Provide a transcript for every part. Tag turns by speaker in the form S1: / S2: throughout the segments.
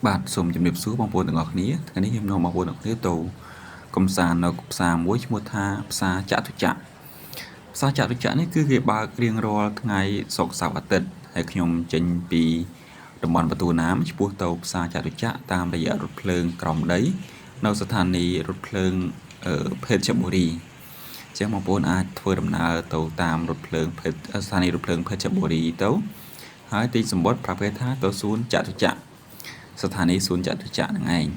S1: បាទសូមជម្រាបសួរបងប្អូនទាំងអស់គ្នាថ្ងៃនេះខ្ញុំនាំបងប្អូនទាំងអស់គ្នាទៅកំសាន្តនៅផ្សារមួយឈ្មោះថាផ្សារចតុចក្រផ្សារចតុចក្រនេះគឺគេបើករៀងរាល់ថ្ងៃសុក្រសៅរ៍អាទិត្យហើយខ្ញុំចេញពីតំបន់បន្ទូណាមឆ្ពោះទៅផ្សារចតុចក្រតាមរយៈរថភ្លើងក្រោមដីនៅស្ថានីយ៍រថភ្លើងភេជ្ជបុរីអញ្ចឹងបងប្អូនអាចធ្វើដំណើរទៅតាមរថភ្លើងស្ថានីយ៍រថភ្លើងភេជ្ជបុរីទៅហើយទីសម្បត្តិប្រភេទថាទៅសួនចតុចក្រស្ថានីយ៍សួនចតុចក្រនឹងឯង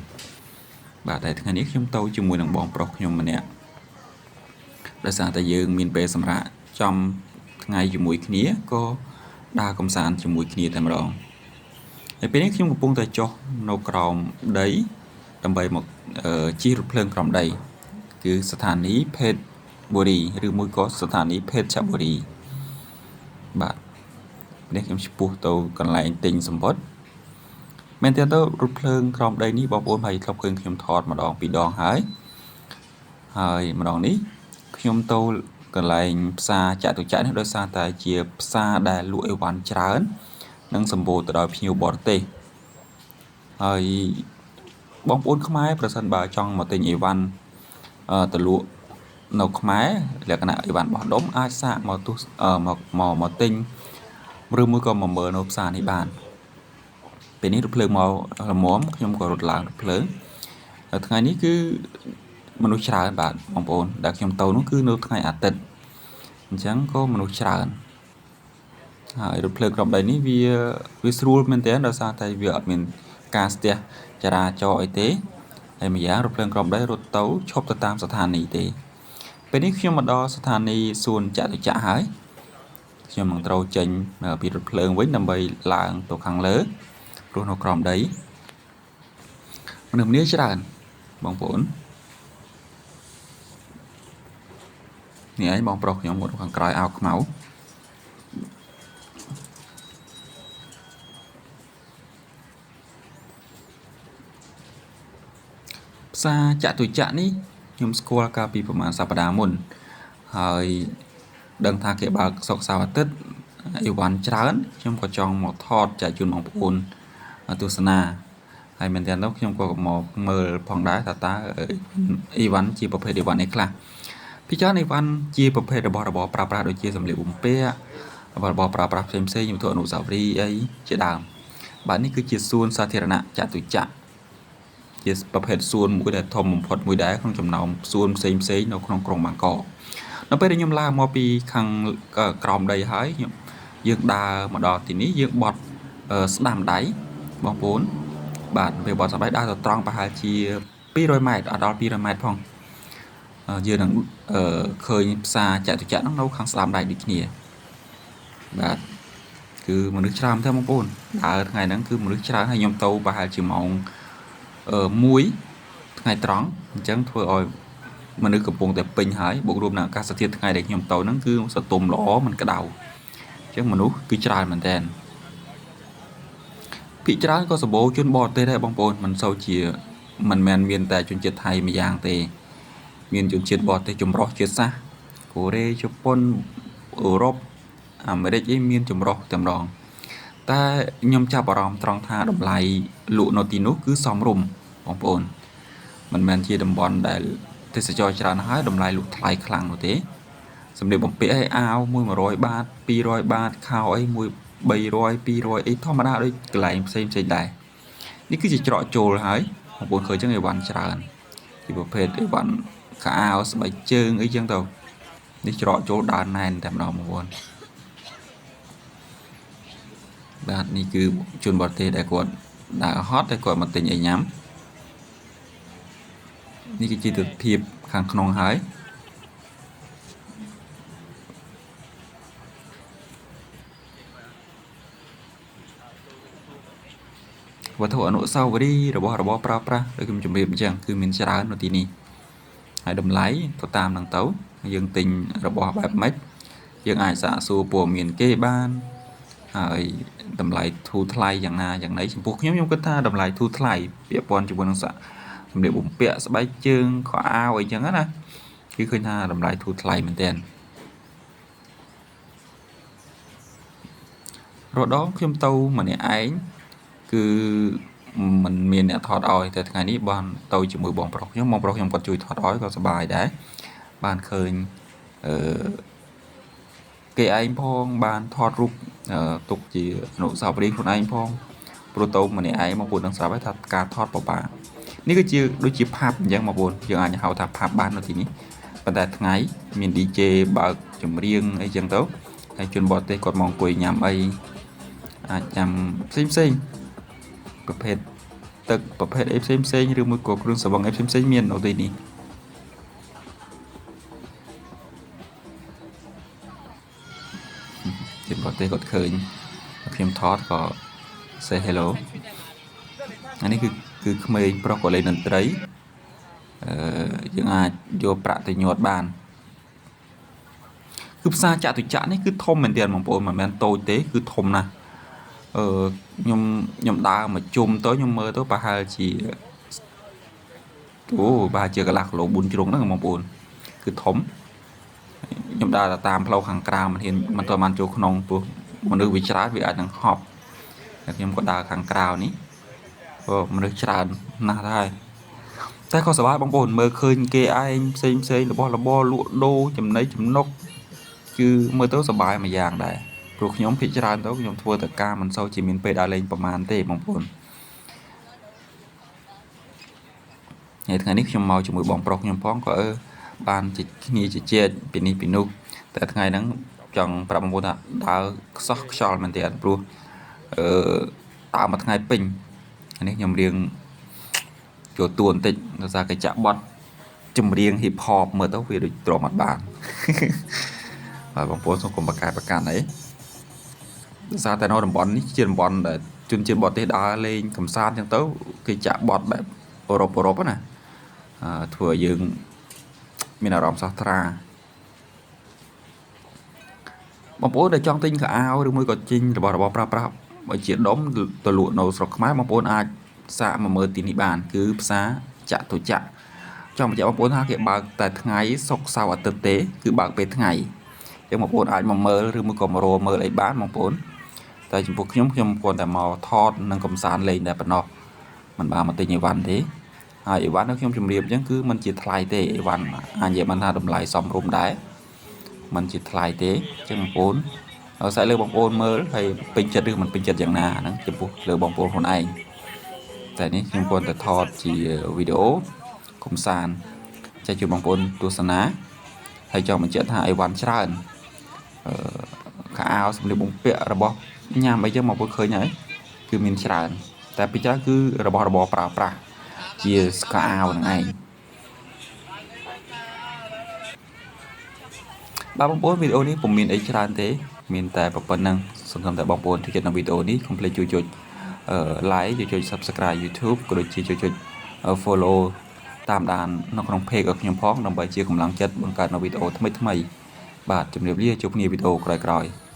S1: បាទតែថ្ងៃនេះខ្ញុំទៅជាមួយនឹងបងប្រុសខ្ញុំម្នាក់ដោយសារតែយើងមានពេលសម្រាប់ចំថ្ងៃជាមួយគ្នាក៏ដើរកំសាន្តជាមួយគ្នាតែម្ដងហើយពេលនេះខ្ញុំកំពុងតែចុះនៅក្រោមដីដើម្បីមកជិះរថភ្លើងក្រោមដីគឺស្ថានីយ៍ភេជ្ជបុរីឬមួយក៏ស្ថានីយ៍ភេជ្ជបុរីបាទនេះខ្ញុំឆ្ពោះទៅកន្លែងទិញសម្បត្តិមែនតើទៅរថភ្លើងក្រោមដីនេះបងប្អូនហើយធ្លាប់ឃើញខ្ញុំថតម្ដងពីរដងហើយម្ដងនេះខ្ញុំទៅកន្លែងផ្សារចតុចក្រនេះដោយសារតែជាផ្សារដែលលក់អីវ៉ាន់ច្រើននិងសម្បូរទៅដោយភ្ញៀវបរទេសហើយបងប្អូនខ្មែរប្រសិនបើចង់មកទិញអីវ៉ាន់ទៅលក់នៅខ្មែរលក្ខណៈអីវ៉ាន់បោះដុំអាចសាកមកទិញឬមួយក៏មកមើលនៅផ្សារនេះបានពេលនេះរថភ្លើងមកល្មមខ្ញុំក៏រត់ឡើងរថភ្លើងថ្ងៃនេះគឺមនុស្សច្រើនបាទបងប្អូនដែលខ្ញុំទៅនោះគឺនៅថ្ងៃអាទិត្យអញ្ចឹងក៏មនុស្សច្រើនហើយរថភ្លើងក្រោមដីនេះវាស្រួលមែនទែនដោយសារតែវាអត់មានការស្ទះចរាចរណ៍អីទេហើយម្យ៉ាងរថភ្លើងក្រោមដីរត់ទៅឈប់ទៅតាមស្ថានីយ៍ទេពេលនេះខ្ញុំមកដល់ស្ថានីយ៍សួនចតុចក្រហើយខ្ញុំនឹងត្រូវចេញពីរថភ្លើងវិញដើម្បីឡើងទៅខាងលើព្រោះនៅក្រោមដីមនុស្សម្នាច្រើនបងប្អូននេះឯងបងប្រុសខ្ញុំមកខាងក្រោយអាវខ្មៅផ្សារចតុចក្រនេះខ្ញុំស្គាល់កាលពីប្រហែលសប្តាហ៍មុនហើយដឹងថាគេបើកសុក្រសៅរ៍អាទិត្យអីវ៉ាន់ច្រើនខ្ញុំក៏ចង់មកថតចែកជូនបងប្អូនទស្សនាហើយមែនតើខ្ញុំក៏មកមើលផងដែរថាអីវ៉ាន់ជាប្រភេទអីវ៉ាន់អីខ្លះពីច្រើនអីវ៉ាន់ជាប្រភេទរបស់របរប្រើប្រាស់ដូចជាសម្លៀកបំពាក់របស់ប្រើប្រាស់ផ្សេងៗវត្ថុអនុស្សាវរីយ៍អីជាដើមបាទនេះគឺជាសួនសាធារណៈចតុចក្រជាប្រភេទសួនមួយដែលធំបំផុតមួយដែរក្នុងចំណោមសួនផ្សេងនៅក្នុងក្រុងបាងកកនៅពេលដែលខ្ញុំឡើងមកពីខាងក្រោមដីហើយយើងដើរមកដល់ទីនេះយើងបត់ស្ដាំដៃបងប្អូនបាទពេលបត់ស្ដាំដៃដើរទៅត្រង់ប្រហែលជា200ម៉ែត្រអត់ដល់200ម៉ែត្រផងយើងនឹងឃើញផ្សារចតុចក្រនៅខាងស្ដាំដៃដូចគ្នាបាទគឺមនុស្សច្រើនទេបងប្អូនដើរថ្ងៃហ្នឹងគឺមនុស្សច្រើនហើយខ្ញុំទៅប្រហែលជាម៉ោង1ថ្ងៃត្រង់អញ្ចឹងធ្វើឲ្យមនុស្សកំពុងតែពេញហើយបូករួមនឹងអាកាសធាតុថ្ងៃដែលខ្ញុំទៅហ្នឹងគឺសតុំល្អមិនក្តៅអញ្ចឹងមនុស្សគឺច្រើនមែនតើភាគច្រើនក៏សម្បូរជនបរទេសដែរបងប្អូនមិនសូវជាមិនមែនមានតែជនជាតិថៃម្យ៉ាងទេមានជនជាតិបរទេសចម្រុះជាតិសាសន៍កូរ៉េជប៉ុនអឺរ៉ុបអាមេរិកអីមានចម្រុះតែម្ដងតែខ្ញុំចាប់អារម្មណ៍ត្រង់ថាតម្លៃលក់នៅទីនោះគឺសមរម្យបងប្អូនមិនមែនជាតំបន់ដែលទេសចរច្រើនហើយតម្លៃលក់ថ្លៃខ្លាំងនោះទេសម្លៀកបំពាក់ឲ្យអាវមួយ100បាត200បាតខោអីមួយ300 200អីធម្មតាដូចកន្លែងផ្សេងដែរនេះគឺជាច្រកចូលហើយបងប្អូនឃើញចឹងអីវ៉ាន់ច្រើនជាប្រភេទអីវ៉ាន់ខោអាវស្បែកជើងអីចឹងទៅនេះច្រកចូលដើរណែនតែម្ដងបងប្អូនបាទនេះគឺជនបរទេសដែលគាត់ដើរហត់តែគាត់មកទិញអីញ៉ាំនេះគឺជាទស្សនវិជ្ជាខាងក្នុងហើយវត្ថុអនុស្សាវរីយ៍របស់របរប្រើប្រាស់ដូចខ្ញុំជម្រាបអញ្ចឹងគឺមានច្រើននៅទីនេះហើយតម្លៃទៅតាមនឹងទៅយើងទិញរបស់បែបម៉េចយើងអាចសាកសួរព័ត៌មានគេបានហើយតម្លៃធូរថ្លៃយ៉ាងណាយ៉ាងណីចំពោះខ្ញុំគិតថាតម្លៃធូរថ្លៃពាក់ព័ន្ធជាមួយនឹងសម្លៀកបំពាក់ស្បែកជើងខោអាវអីចឹងណាគឺឃើញថាតម្លៃធូរថ្លៃមែនទែនរដងខ្ញុំទៅម្នាក់ឯងគឺ มันមានអ្នកថតឲ្យតែថ្ងៃនេះបានទៅជាមួយបងប្រុសខ្ញុំគាត់ជួយថតឲ្យក៏សប្បាយដែរបានឃើញគេឯងផងបានថតរូបទុកជាអនុស្សាវរីយ៍ខ្លួនឯងផងព្រោះទៅម្នាក់ឯងបងប្អូននឹងស្រាប់ហើយថាការថតពិបាកនេះគឺជាដូចជាផាប់អញ្ចឹងបងប្អូនយើងអាចហៅថាផាប់បាននៅទីនេះប៉ុន្តែថ្ងៃមាន DJ បើកចម្រៀងអីចឹងទៅហើយជនបរទេសគាត់មកអង្គុយញ៉ាំអីអាចញ៉ាំផ្សេងប្រភេទទឹកប្រភេទអីផ្សេងឬមួយក៏គ្រឿងស្រវឹងអីផ្សេងមាននៅទីនេះជនបរទេសគាត់ឃើញខ្ញុំថតក៏ say hello អានេះគឺក្មេងប្រុសក៏លេងតន្ត្រីយើងអាចយកប្រាក់ទៅញាត់បានគឺផ្សារចតុចក្រនេះគឺធំមែនទែនបងប្អូនមិនមែនតូចទេគឺធំណាស់ខ្ញុំដើរមកជុំទៅខ្ញុំមើលទៅប្រហែលជាប្រហែលជាកន្លះគីឡូ4ជ្រុងហ្នឹងបងប្អូនគឺធំខ្ញុំដើរតាមផ្លូវខាងក្រៅមិនហ៊ានមិនទាន់បានចូលក្នុងព្រោះមនុស្សវាច្រើនវាអាចនឹងហប់តែខ្ញុំក៏ដើរខាងក្រៅនេះមនុស្សច្រើនណាស់ដែរតែក៏សប្បាយបងប្អូនមើលឃើញគេឯងផ្សេងរបស់របរលក់ដូរចំណីចំណុកគឺមើលទៅសប្បាយមួយយ៉ាងដែរព្រោះខ្ញុំភិកច្រើនទៅខ្ញុំធ្វើតែការមិនសូវជាមានពេលដើរលេងប្រហែលទេបងប្អូនហើយថ្ងៃនេះខ្ញុំមកជាមួយបងប្រុសខ្ញុំផងក៏បានជាគ្នាជជែកពីនេះពីនោះតែថ្ងៃហ្នឹងចង់ប្រាប់បងប្អូនថាដើរខ្សោះខ្យល់មែនទេព្រោះដើរមួយថ្ងៃពេញនេះខ្ញុំរៀងចូលតួបន្តិចដោយសារគេចាក់បត់ចម្រៀង hip hop មើលទៅវាដូចទ្រាំអត់បានបាទបងប្អូនសូមកុំបកកែប្រកាន់អីដោយសារតែនៅតំបន់នេះជាតំបន់ដែលជនជាតិបរទេសដើរលេងកំសាន្តអញ្ចឹងទៅគេចាក់បត់បែបអឺរ៉ុបណាធ្វើឲ្យយើងមានអារម្មណ៍ស្រស់ថ្លាបងប្អូនដែលចង់ទិញខោអាវឬមួយក៏ទិញរបស់ប្រើប្រាស់បើជាដុំទៅលក់នៅស្រុកខ្មែរបងប្អូនអាចសាកមកមើលទីនេះបានគឺផ្សារចតុចក្រចង់បញ្ជាក់បងប្អូនថាគេបើកតែថ្ងៃសុក្រសៅរ៍អាទិត្យទេគឺបើកពេលថ្ងៃអញ្ចឹងបងប្អូនអាចមកមើលឬមួយក៏មករមើលអីបានបងប្អូនតែចំពោះខ្ញុំគ្រាន់តែមកថតនិងកំសាន្តលេងតែប៉ុណ្ណោះមិនបានមកទិញអីវ៉ាន់ទេហើយអីវ៉ាន់ខ្ញុំជម្រាបអញ្ចឹងគឺมันជាថ្លៃទេអីវ៉ាន់អាចនិយាយបានថាតម្លៃសមរម្យដែរมันជាថ្លៃទេអញ្ចឹងបងប្អូនឲ្យសាច់លើបងប្អូនមើលហើយពេញចិត្តឬមិនពេញចិត្តយ៉ាងណាហ្នឹងចំពោះលើបងប្អូនខ្លួនឯងតែនេះខ្ញុំគ្រាន់តែថតជាវីដេអូកំសាន្តចែកជូនបងប្អូនទស្សនាហើយចង់បញ្ជាក់ថាអីវ៉ាន់ច្រើនខោអាវសម្លៀកបំពាក់របស់ញ៉ាំអីចឹងបងប្អូនឃើញហើយគឺមានច្រើនតែពីច្រើនគឺរបស់របរប្រើប្រាស់ជាខោអាវហ្នឹងឯងបាទបងប្អូនវីដេអូនេះពុំមានអីច្រើនទេមានតែប៉ុណ្្នឹងសង្ឃឹមតែបងប្អូនចូលចិត្តនៅវីដេអូនេះកុំភ្លេចជួយចុចlike ជួយចុច Subscribe YouTube ក៏ដូចជាជួយចុច Follow តាមដាននៅក្នុង Page របស់ខ្ញុំផងដើម្បីជាកម្លាំងចិត្តបង្កើតនៅវីដេអូថ្មីៗបាទជម្រាបលាជួបគ្នាវីដេអូក្រោយៗ